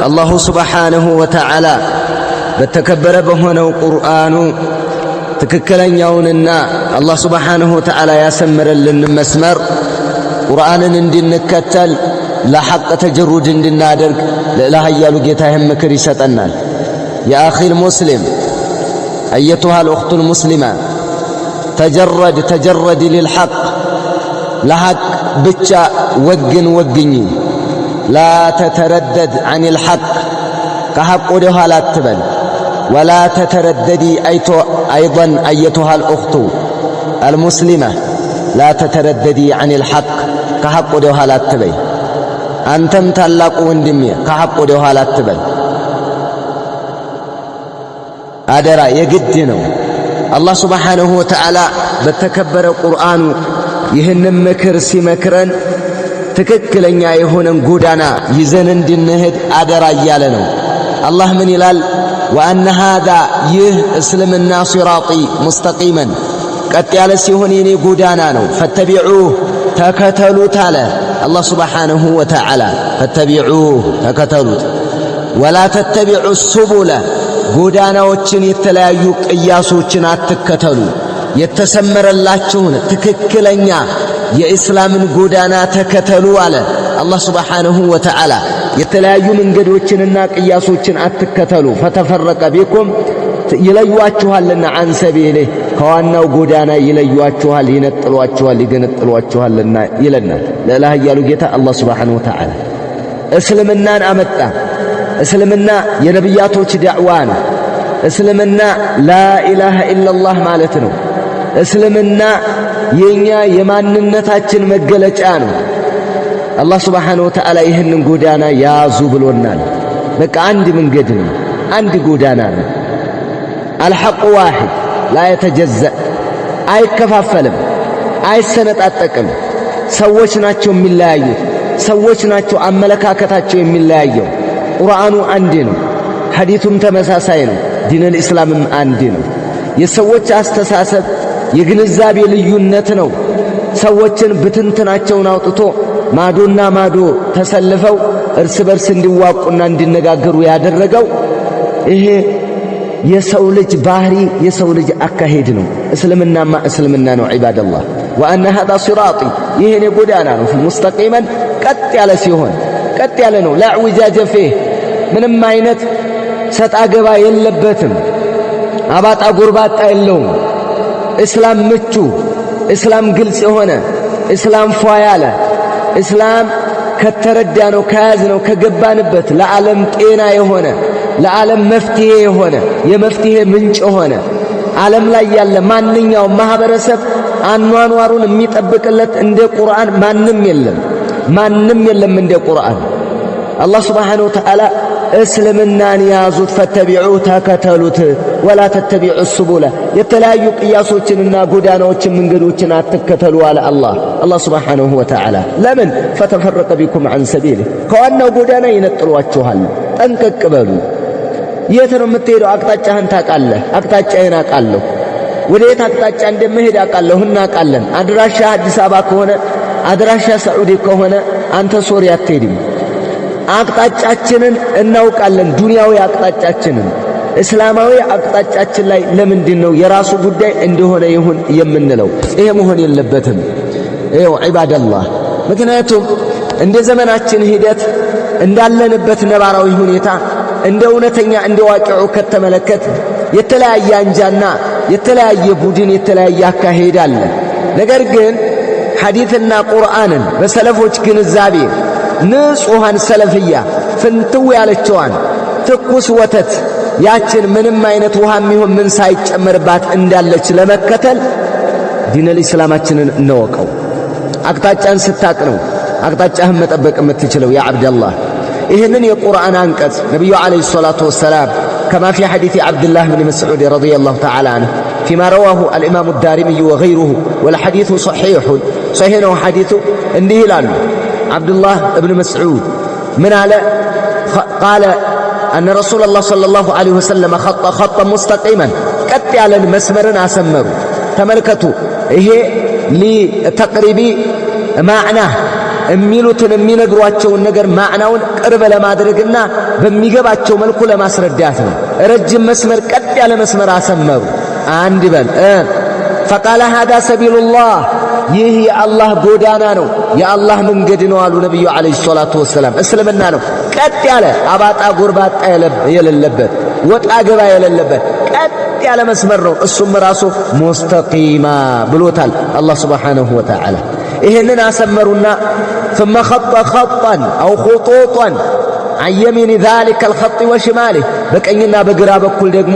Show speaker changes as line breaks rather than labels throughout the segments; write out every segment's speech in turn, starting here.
الله سبحانه وتعالى بتكبر بهنا قرآن تككلن يوننا الله سبحانه وتعالى يسمر لنا مسمر قرآن ندين نكتل لا حق تجرد ندين درك لا هيالو جيتهم مكري ستنال. يا أخي المسلم أيتها الأخت المسلمة تجرد للحق لحق بتشا وجني لا تتردد عن الحق كحق ودها لا تبل ولا تترددي أيضا أيتها الأخت المسلمة لا تترددي عن الحق كحق ودها لا تبل أنتم تلاقوا وندمي كحق ودها لا تبل أدرى يجدنا الله سبحانه وتعالى بتكبر القرآن يهنم مكر سمكرن تككلنيا يهونن غودانا يزن እንድንሄድ አደራ እያለ ነው። አላህ ምን ይላል? وأن هذا ይህ እስልምና ሲራጢ ሙስተቂመን ቀጥ ያለ ሲሆን የኔ ጎዳና ነው። ፈተቢዑህ ተከተሉት አለ አላህ ሱብሓነሁ ወተዓላ። ፈተቢዑህ ተከተሉት። ወላ ተተቢዑ ሱቡለ ጎዳናዎችን የተለያዩ ቅያሶችን አትከተሉ። የተሰመረላችሁን ትክክለኛ የእስላምን ጎዳና ተከተሉ አለ አላህ ሱብሓነሁ ወተዓላ። የተለያዩ መንገዶችንና ቅያሶችን አትከተሉ። ፈተፈረቀ ቢኩም ይለዩዋችኋልና አን ሰቢሊህ ከዋናው ጎዳና ይለዩዋችኋል፣ ይነጥሏችኋል፣ ይገነጥሏችኋልና ይለናል ለላህ ያሉ ጌታ አላህ ሱብሓነሁ ወተዓላ። እስልምናን አመጣ። እስልምና የነቢያቶች ዳዕዋ ነው። እስልምና ላኢላሃ ኢላላህ ማለት ነው። እስልምና የኛ የማንነታችን መገለጫ ነው። አላህ ሱብሓነሁ ወተዓላ ይህንን ጎዳና ያዙ ብሎናል። በቃ አንድ መንገድ ነው፣ አንድ ጎዳና ነው። አልሐቁ ዋሂድ ላ የተጀዘእ አይከፋፈልም፣ አይሰነጣጠቅም። ሰዎች ናቸው የሚለያዩት፣ ሰዎች ናቸው አመለካከታቸው የሚለያየው። ቁርአኑ አንድ ነው፣ ሐዲቱም ተመሳሳይ ነው፣ ዲነል ኢስላምም አንድ ነው። የሰዎች አስተሳሰብ የግንዛቤ ልዩነት ነው ሰዎችን ብትንትናቸውን አውጥቶ ማዶና ማዶ ተሰልፈው እርስ በርስ እንዲዋቁና እንዲነጋገሩ ያደረገው። ይሄ የሰው ልጅ ባህሪ፣ የሰው ልጅ አካሄድ ነው። እስልምናማ እስልምና ነው። ዒባደላህ ወአነ ሃዛ ሲራጢ ይሄኔ ጎዳና ነው። ሙስተቂመን ቀጥ ያለ ሲሆን ቀጥ ያለ ነው። ላ ዒወጀ ፊህ ምንም አይነት ሰጣ ገባ የለበትም። አባጣ ጎርባጣ የለውም። እስላም ምቹ፣ እስላም ግልጽ የሆነ፣ እስላም ፏ ያለ፣ እስላም ከተረዳ ነው ከያዝ ነው ከገባንበት ለዓለም ጤና የሆነ፣ ለዓለም መፍትሄ የሆነ፣ የመፍትሄ ምንጭ የሆነ፣ ዓለም ላይ ያለ ማንኛውም ማህበረሰብ አኗኗሩን የሚጠብቅለት እንደ ቁርአን ማንም የለም፣ ማንም የለም እንደ ቁርአን። አላህ ሱብሓነሁ ወተዓላ እስልምናን ያዙት፣ ፈተቢዑ ተከተሉት፣ ወላ ተተቢዑ ሱቡለ የተለያዩ ቅያሶችንና ጎዳናዎችን መንገዶችን አትከተሉ አለ አላህ ሱብሓነሁ ወተዓላ። ለምን? ፈተፈረቀ ቢኩም አን ሰቢሊህ ከዋናው ጎዳና ይነጥሏችኋል። ጠንቀቅ በሉ። የት ነው የምትሄደው? አቅጣጫህን ታውቃለህ? አቅጣጫዬን አውቃለሁ። ወደ የት አቅጣጫ እንደምሄድ አውቃለሁ፣ እናውቃለን። አድራሻ አዲስ አበባ ከሆነ አድራሻ ሳዑዲ ከሆነ አንተ ሶሪያ አትሄድም። አቅጣጫችንን እናውቃለን። ዱንያዊ አቅጣጫችንን፣ እስላማዊ አቅጣጫችን ላይ ለምንድን ነው የራሱ ጉዳይ እንደሆነ ይሁን የምንለው? ይሄ መሆን የለበትም። ይኸው ዒባደላህ። ምክንያቱም እንደ ዘመናችን ሂደት እንዳለንበት ነባራዊ ሁኔታ እንደ እውነተኛ እንደ ዋቂዑ ከተመለከት የተለያየ አንጃና የተለያየ ቡድን የተለያየ አካሄድ አለ። ነገር ግን ሐዲትና ቁርአንን በሰለፎች ግንዛቤ ንጹሃን ሰለፍያ ፍንትው ያለችዋን ትኩስ ወተት ያችን ምንም አይነት ውሃም ይሁን ምን ሳይጨመርባት እንዳለች ለመከተል ዲነል ኢስላማችንን እንወቀው። አቅጣጫን ስታቅ ነው አቅጣጫህን መጠበቅ የምትችለው። ያ አብደላህ ይህንን የቁርአን አንቀጽ ነቢዩ ዓለይሂ ሰላቱ ወሰላም كما في حديث عبد الله بن مسعود رضي الله تعالى عنه فيما رواه الإمام الدارمي وغيره والحديث صحيح حديث እንዲህ ይላሉ عبد الله بن مسعود من على قال أن رسول الله صلى الله عليه وسلم خط مستقيما قد على المسمر أسمروا تملكتوا إيه لتقريبي معناه የሚሉትን የሚነግሯቸውን ነገር ማዕናውን ቅርብ ለማድረግና በሚገባቸው መልኩ ለማስረዳት ነው። ረጅም መስመር ቀጥ ያለ መስመር አሰመሩ። አንድ በል ፈቃለ ሃዳ ሰቢሉላህ ይህ የአላህ ጎዳና ነው የአላህ መንገድ ነው አሉ ነብዩ አለይሂ ሰላቱ ወሰላም። እስልምና ነው ቀጥ ያለ አባጣ ጎርባጣ የሌለበት ወጣ ገባ የሌለበት ቀጥ ያለ መስመር ነው። እሱም ራሱ ሙስተቂማ ብሎታል አላህ ሱብሓነሁ ወተዓላ። ይሄንን አሰመሩና ثم خط خطا او خطوطا عن يمين ذلك الخط وشماله በቀኝና በግራ በኩል ደግሞ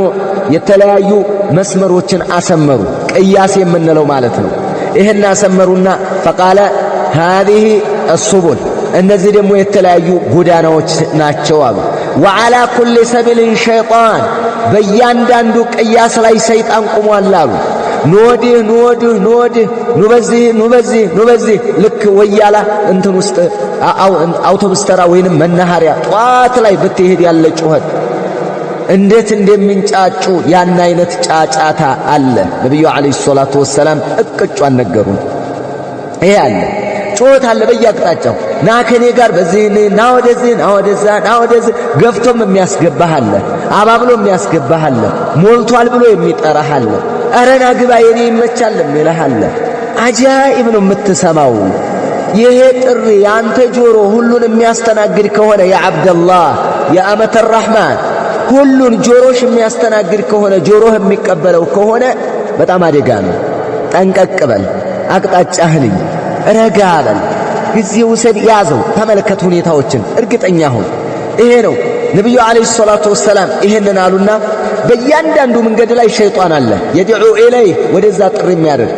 የተለያዩ መስመሮችን አሰመሩ። ቅያስ የምንለው ማለት ነው። ይሄን አሰመሩና فقال هذه السبل እነዚህ ደግሞ የተለያዩ ጎዳናዎች ናቸው አሉ። وعلى كل سبيل شيطان በእያንዳንዱ ቅያስ ላይ ሰይጣን ቆሟል አሉ። ኑበዚህ ልክ ወያላ እንትን ውስጥ አውቶቡስ ተራ ወይንም መናኸሪያ ጧት ላይ ብትሄድ ያለ ጩኸት እንዴት እንደሚንጫጩ ያን አይነት ጫጫታ አለ። ነብዩ አለይሂ ሰላቱ ወሰላም እቅጯን ነገሩን። ይሄ አለ ጩኸት አለ በየአቅጣጫው። ና ከኔ ጋር በዚህ ና ወደዚህ ና ወደዛ ና ወደዚህ ገፍቶም የሚያስገባህ አለ፣ አባብሎ የሚያስገባህ አለ፣ ሞልቷል ብሎ የሚጠራህ አለ። አረና ግባ የኔ ይመቻል የሚልህ አለ። አጃኢብ ነው የምትሰማው። ይሄ ጥሪ ያንተ ጆሮ ሁሉን የሚያስተናግድ ከሆነ ያ አብደላህ ያ አመተ ረህማን ሁሉን ጆሮሽ የሚያስተናግድ ከሆነ ጆሮህ የሚቀበለው ከሆነ በጣም አደጋ ነው። ጠንቀቅ በል፣ አቅጣጫህን ረጋ በል፣ ጊዜ ውሰድ፣ ያዘው፣ ተመልከት ሁኔታዎችን፣ እርግጠኛ ሁን። ይሄ ነው ነብዩ አለይሂ ሰላቱ ወሰላም ይሄንን አሉና በእያንዳንዱ መንገድ ላይ ሸይጣን አለ የድዑ ኢለይህ ወደዛ ጥሪ የሚያደርግ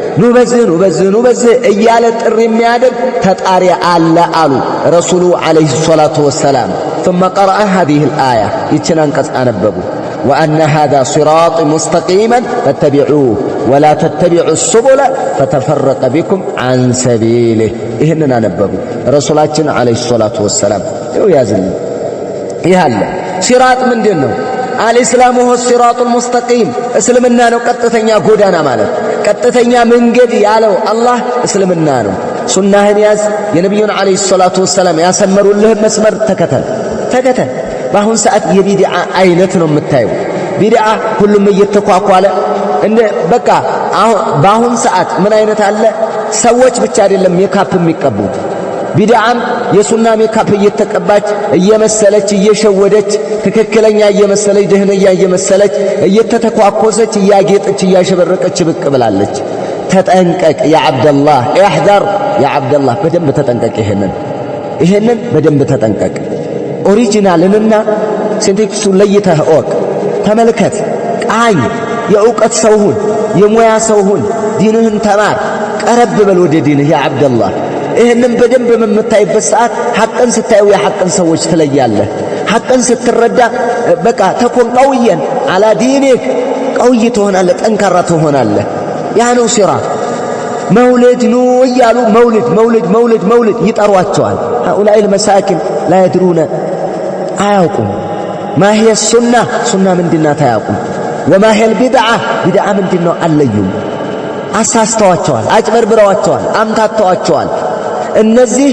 ኑበዝህ እያለ ጥሪ የሚያደርግ ተጣሪ አለ አሉ ረሱሉ አለይሂ ሰላቱ ወሰላም። ثم قرأ هذه الآية يتنان قص أنببوا وأن هذا صراط مستقيما فاتبعوه ولا تتبعوا السبل فتفرق بكم عن سبيله. إهننا نببوا رسولاتنا عليه الصلاة والسلام يازل يهلا صراط من دينه الإسلام هو الصراط المستقيم. اسلمنا نو قطتኛ ጎዳና ማለት ቀጥተኛ መንገድ ያለው አላህ እስልምና ነው። ሱናህን ያዝ፣ የነብዩን አለይሂ ሰላቱ ወሰላም ያሰመሩልህ መስመር ተከተል። በአሁን ሰዓት የቢድዓ አይነት ነው የምታየው። ቢድዓ ሁሉም እየተኳኳለ እንደ በቃ በአሁን ሰዓት ምን አይነት አለ? ሰዎች ብቻ አይደለም ሜካፕ የሚቀቡት። ቢድዓም የሱና ሜካፕ እየተቀባች እየመሰለች እየሸወደች ትክክለኛ እየመሰለች ደህነኛ እየመሰለች እየተተኳኮሰች እያጌጠች እያሸበረቀች ብቅ ብላለች። ተጠንቀቅ ያ አብደላህ احذر ያ አብደላህ በደንብ ተጠንቀቅ። ይሄንን በደንብ ተጠንቀቅ። ኦሪጂናልንና ሲንቴክሱን ለይተህ እወቅ፣ ተመልከት፣ ቃኝ። የእውቀት ሰው ሁን፣ የሙያ ሰው ሁን፣ ዲንህን ተማር፣ ቀረብ በል ወደ ዲንህ ያ አብደላህ። ይህንን በደንብ በምታይበት ሰዓት ሐቅን ስታዩ የሐቅን ሰዎች ትለያለህ። ሐቅን ስትረዳ በቃ ተኮን ቀውየን አላ ዲኒክ ቀውይ ትሆናለህ፣ ጠንካራ ትሆናለህ። ያ ነው ሲራጥ። መውሊድ ኑ እያሉ መውሊድ ይጠሯቸዋል። هؤلاء المساكن لا يدرون አያውቁም። ما هي السنة ሱና ምንድናት አያውቁም። وما هي البدعة بدعة ምንድነው አለዩም። አሳስተዋቸዋል፣ አጭበርብረዋቸዋል፣ አምታተዋቸዋል። እነዚህ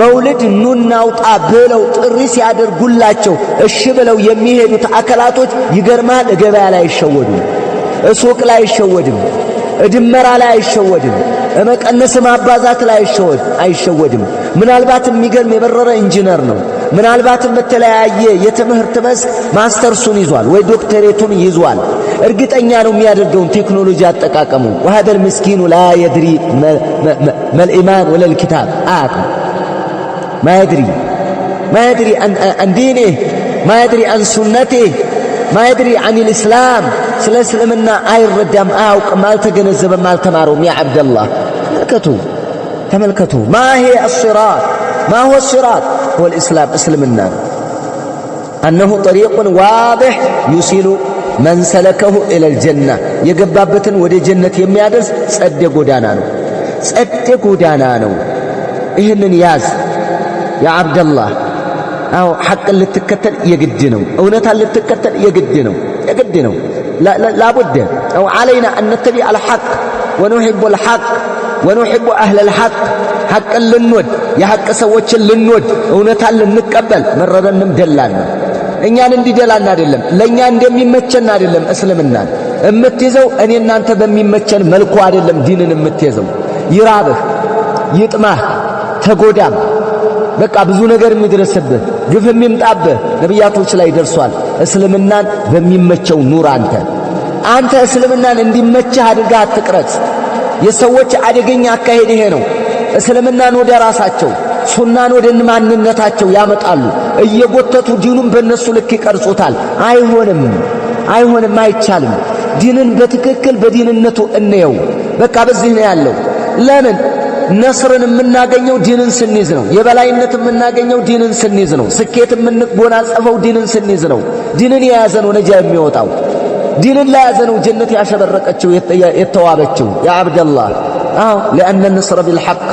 መውሊድ ኑናውጣ ብለው ጥሪ ሲያደርጉላቸው እሺ ብለው የሚሄዱት አካላቶች ይገርማል። ገበያ ላይ አይሸወዱም፣ ሱቅ ላይ አይሸወድም፣ ድመራ ላይ አይሸወድም፣ መቀነስ ማባዛት ላይ አይሸወድም። ምናልባትም የሚገርም የበረረ ኢንጂነር ነው። ምናልባትም በተለያየ የትምህርት መስክ ማስተርሱን ይዟል ወይ ዶክተሬቱን ይዟል። እርግጠኛ ነው የሚያደርገውን ቴክኖሎጂ አጠቃቀሙ። وهذا المسكين لا يدري ما الإيمان ولا الكتاب آكم ما يدري عن دينه، ما يدري عن سنته، ما يدري عن الإسلام. ስለ እስልምና አይረዳም፣ አያውቅም፣ አልተገነዘበም፣ አልተማረውም። ያ አብደላህ ተመልከቱ። ما هي الصراط ما هو الصراط هو الإسلام እስልምና أنه طريق واضح يوصل من سلكه إلى الجنة የገባበትን ወደ ጀነት የሚያደርስ ጸደ ጎዳና ነው። ይህንን ያዝ ያ አብደላህ። አው ሐቅን ልትከተል የግድ ነው። እውነታን ልትከተል የግድ ነው። لا بد أو علينا أن نتبع الحق ونحب الحق ወኑሂቡ አህለል ሐቅ ሐቅን ልንወድ የሐቅ ሰዎችን ልንወድ እውነታን ልንቀበል መረረንም ደላን ነው። እኛን እንዲደላን አይደለም፣ ለኛ እንደሚመቸን አይደለም። እስልምናን እምትይዘው እኔ እናንተ በሚመቸን መልኩ አይደለም። ዲንን እምትይዘው ይራብህ፣ ይጥማህ፣ ተጎዳም በቃ ብዙ ነገር የሚደርስብህ ግፍ የሚምጣብህ ነቢያቶች ላይ ደርሷል። እስልምናን በሚመቸው ኑር። አንተ እስልምናን እንዲመችህ አድርገህ አትቅረጽ። የሰዎች አደገኛ አካሄድ ይሄ ነው። እስልምናን ወደ ራሳቸው ሱናን ወደ ማንነታቸው ያመጣሉ። እየጎተቱ ዲኑን በእነሱ ልክ ይቀርጹታል። አይሆንም፣ አይቻልም። ዲንን በትክክል በዲንነቱ እንየው። በቃ በዚህ ነው ያለው። ለምን ነስርን የምናገኘው ዲንን ስንይዝ ነው። የበላይነት የምናገኘው ዲንን ስንይዝ ነው። ስኬት የምንጎናጸፈው ዲንን ስንይዝ ነው። ዲንን የያዘ ነው ነጃ የሚወጣው። ዲንን ላይ ያዘ ነው ጀነት ያሸበረቀችው የተዋበችው። ያ አብደላህ لأن النصر بالحق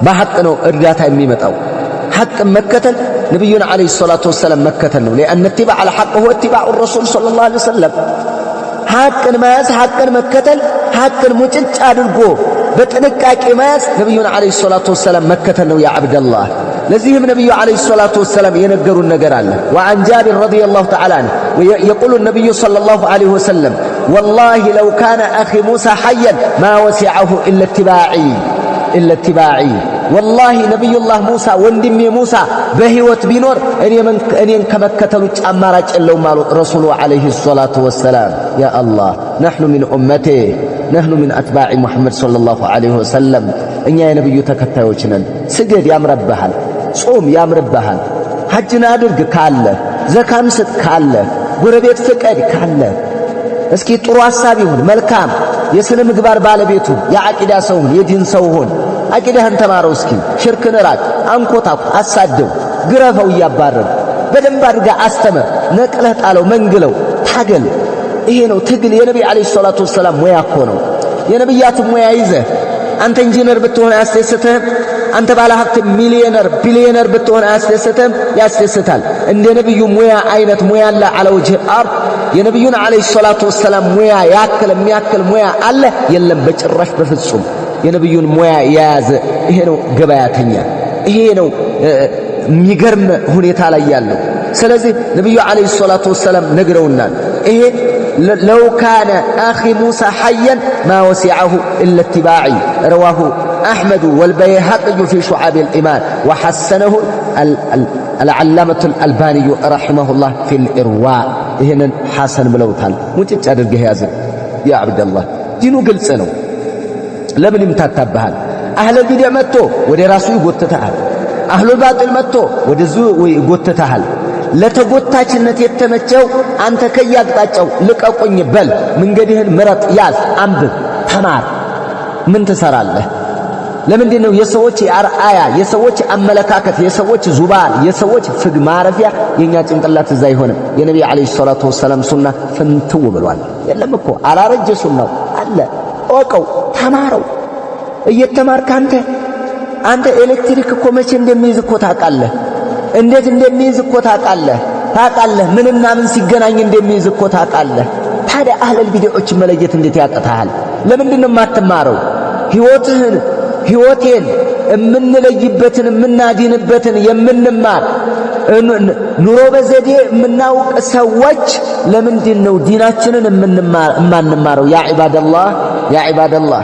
በሐቅ ነው እርዳታ የሚመጣው። ሐቅ መከተል ነብዩና አለይሂ ሰላቱ ወሰለም መከተል ነው። لأن اتباع الحق هو اتباع الرسول صلى الله عليه وسلم ሐቅን መያዝ፣ ሐቅን መከተል፣ ሐቅን ሙጭጭ አድርጎ በጥንቃቄ መያዝ ነብዩና አለይሂ ሰላቱ ወሰለም መከተል ነው። ያ አብደላህ ለዚህም ነብዩ አለይሂ ሰላቱ ወሰለም የነገሩን ነገር አለ። وعن جابر رضي الله تعالى عنه يقول النبي صلى الله عليه وسلم والله لو كان أخي موسى حيا ما وسعه إلا اتباعي والله نبي الله موسى وندم موسى بهوت بنور أن كمكتلوا أمارج اللهم رسول عليه الصلاة والسلام. يا الله نحن من أمته، نحن من أتباع محمد صلى الله عليه وسلم. إن يا نبي تكتاوچنن سجد يا مربحان، صوم يا مربحان، حجنا أدرك كاله، زكاة سد كاله، ጎረቤት ፍቀድ ካለ እስኪ ጥሩ ሐሳብ ይሁን መልካም የስነ ምግባር ባለቤቱ የአቂዳ ሰው የዲን ሰው ሆን አቂዳህን ተማረው። እስኪ ሽርክን ራቅ፣ አንኮታኩ፣ አሳደው፣ ግረፈው፣ እያባረር በደንብ አድርጋ አስተምር፣ ነቅለህ ጣለው፣ መንግለው፣ ታገል። ይሄ ነው ትግል። የነብዩ አለይሂ ሰላቱ ወሰላም ሙያ እኮ ነው። የነብያቱ ሙያ ይዘህ አንተ ኢንጂነር ብትሆን አያስደስትህም? አንተ ባለ ሀብት ሚሊዮነር ቢሊዮነር ብትሆን አያስደስትህም? ያስደስታል። እንደ ነብዩ ሙያ አይነት ሙያ አለ على وجه الارض። የነብዩን አለይሂ ሰላቱ ወሰላም ሙያ የሚያክል ሙያ አለ? የለም በጭራሽ በፍጹም። የነብዩን ሙያ የያዘ ይሄ ነው ገበያተኛ፣ ይሄ ነው የሚገርም ሁኔታ ላይ ያለው። ስለዚህ ነብዩ አለይሂ ሰላቱ ወሰላም ነግረውናል። ይሄ لو كان أخي موسى حيا ما وسعه إلا اتباعي. رواه أحمد والبيهقي في شعاب الإيمان وحسنه العلامة الألباني رحمه الله في الإرواء. هنا حسن بلوتال متج أدرجه يا عبد الله دينو قلت سنو لمن يمتتبهال أهل البدع متو ودي راسو يقوتتهال، أهل الباطل متو ودي زو يقوتتهال። ለተጎታችነት የተመቸው አንተ ከያቅጣጫው ልቀቁኝ በል። መንገድህን ምረጥ፣ ያዝ፣ አንብብ፣ ተማር። ምን ትሰራለህ? ለምንድን ነው የሰዎች አርአያ፣ የሰዎች አመለካከት፣ የሰዎች ዙባን፣ የሰዎች ፍግ ማረፊያ የኛ ጭንቅላት እዛ አይሆንም? የነብዩ አለይሂ ሰላቱ ወሰለም ሱና ፍንትው ብሏል። የለም እኮ አላረጀ ሱናው አለ። ወቀው፣ ተማረው። እየተማርክ አንተ ኤሌክትሪክ እኮ መቼ እንደሚይዝ እኮ ታውቃለህ። እንዴት እንደሚይዝ እኮ ታውቃለህ። ምንና ምን ሲገናኝ እንደሚይዝ እኮ ታውቃለህ። ታዲያ አህለል ቢድዖች መለየት እንዴት ያቅታሃል? ለምንድን ነው የማትማረው? ህይወቴን የምንለይበትን የምናዲንበትን የምንማር ኑሮ በዘዴ የምናውቅ ሰዎች ለምንድን ነው ዲናችንን የማንማረው? ያ ዒባደላህ